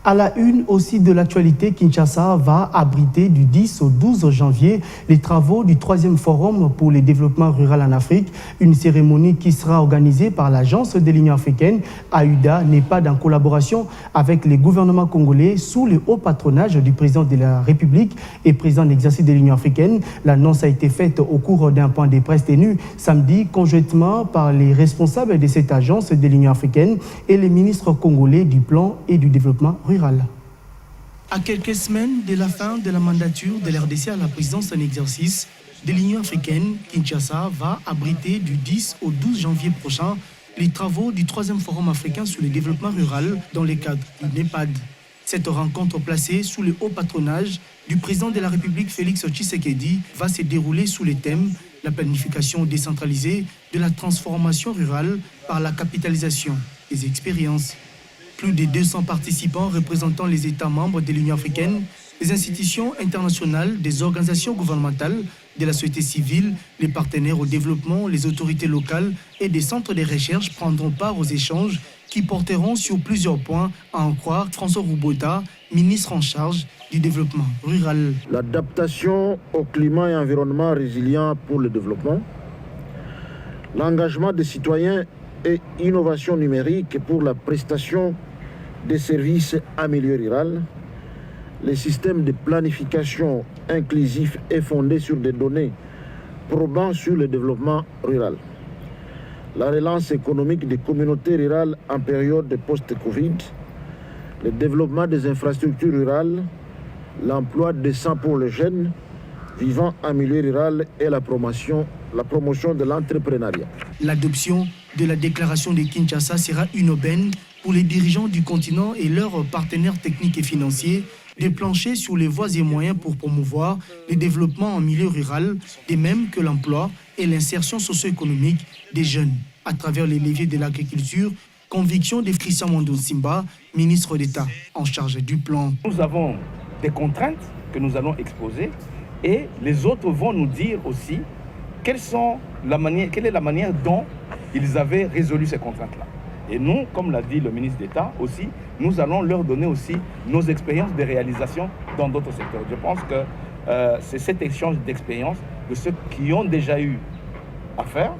À la une aussi de l'actualité, Kinshasa va abriter du 10 au 12 janvier les travaux du 3e Forum pour le développement rural en Afrique, une cérémonie qui sera organisée par l'Agence de l'Union africaine, AUDA, NEPAD, en collaboration avec les gouvernements congolais sous le haut patronage du président de la République et président d'exercice de l'Union africaine. L'annonce a été faite au cours d'un point de presse tenu samedi, conjointement par les responsables de cette agence de l'Union africaine et les ministres congolais du plan et du développement rural. À quelques semaines de la fin de la mandature de l'RDC à la présidence en exercice de l'Union africaine, Kinshasa va abriter du 10 au 12 janvier prochain les travaux du 3e Forum africain sur le développement rural dans le cadre du NEPAD. Cette rencontre placée sous le haut patronage du président de la République Félix Tshisekedi va se dérouler sous les thèmes la planification décentralisée de la transformation rurale par la capitalisation des expériences. Plus de 200 participants représentant les États membres de l'Union africaine, les institutions internationales, des organisations gouvernementales, de la société civile, les partenaires au développement, les autorités locales et des centres de recherche prendront part aux échanges qui porteront sur plusieurs points, à en croire François Roubota, ministre en charge du développement rural. L'adaptation au climat et environnement résilient pour le développement, l'engagement des citoyens et innovation numérique pour la prestation des services en milieu rural, les systèmes de planification inclusif et fondés sur des données probant sur le développement rural, la relance économique des communautés rurales en période de post-Covid, le développement des infrastructures rurales, l'emploi décent pour les jeunes vivant en milieu rural et la promotion de l'entrepreneuriat. L'adoption de la déclaration de Kinshasa sera une aubaine pour les dirigeants du continent et leurs partenaires techniques et financiers de plancher sur les voies et moyens pour promouvoir le développement en milieu rural, de même que l'emploi et l'insertion socio-économique des jeunes à travers les leviers de l'agriculture. Conviction de Christian Mondo Simba, ministre d'État en charge du plan. Nous avons des contraintes que nous allons exposer et les autres vont nous dire aussi quelle est la manière dont ils avaient résolu ces contraintes-là. Et nous, comme l'a dit le ministre d'État aussi, nous allons leur donner aussi nos expériences de réalisation dans d'autres secteurs. Je pense que c'est cet échange d'expériences de ceux qui ont déjà eu à faire,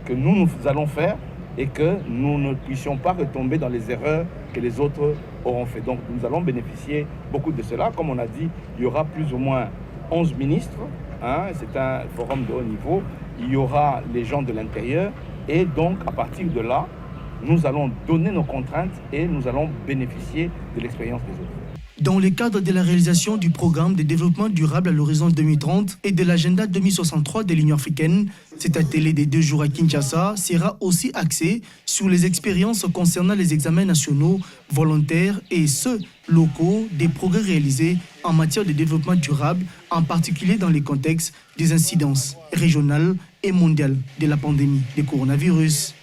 que nous allons faire et que nous ne puissions pas retomber dans les erreurs que les autres auront fait. Donc nous allons bénéficier beaucoup de cela. Comme on a dit, il y aura plus ou moins 11 ministres. C'est un forum de haut niveau. Il y aura les gens de l'intérieur. Et donc, à partir de là, nous allons donner nos contraintes et nous allons bénéficier de l'expérience des autres. Dans le cadre de la réalisation du programme de développement durable à l'horizon 2030 et de l'agenda 2063 de l'Union africaine, cet atelier des 2 jours à Kinshasa sera aussi axé sur les expériences concernant les examens nationaux, volontaires et ceux locaux des progrès réalisés en matière de développement durable, en particulier dans les contextes des incidences régionales et mondiales de la pandémie du coronavirus.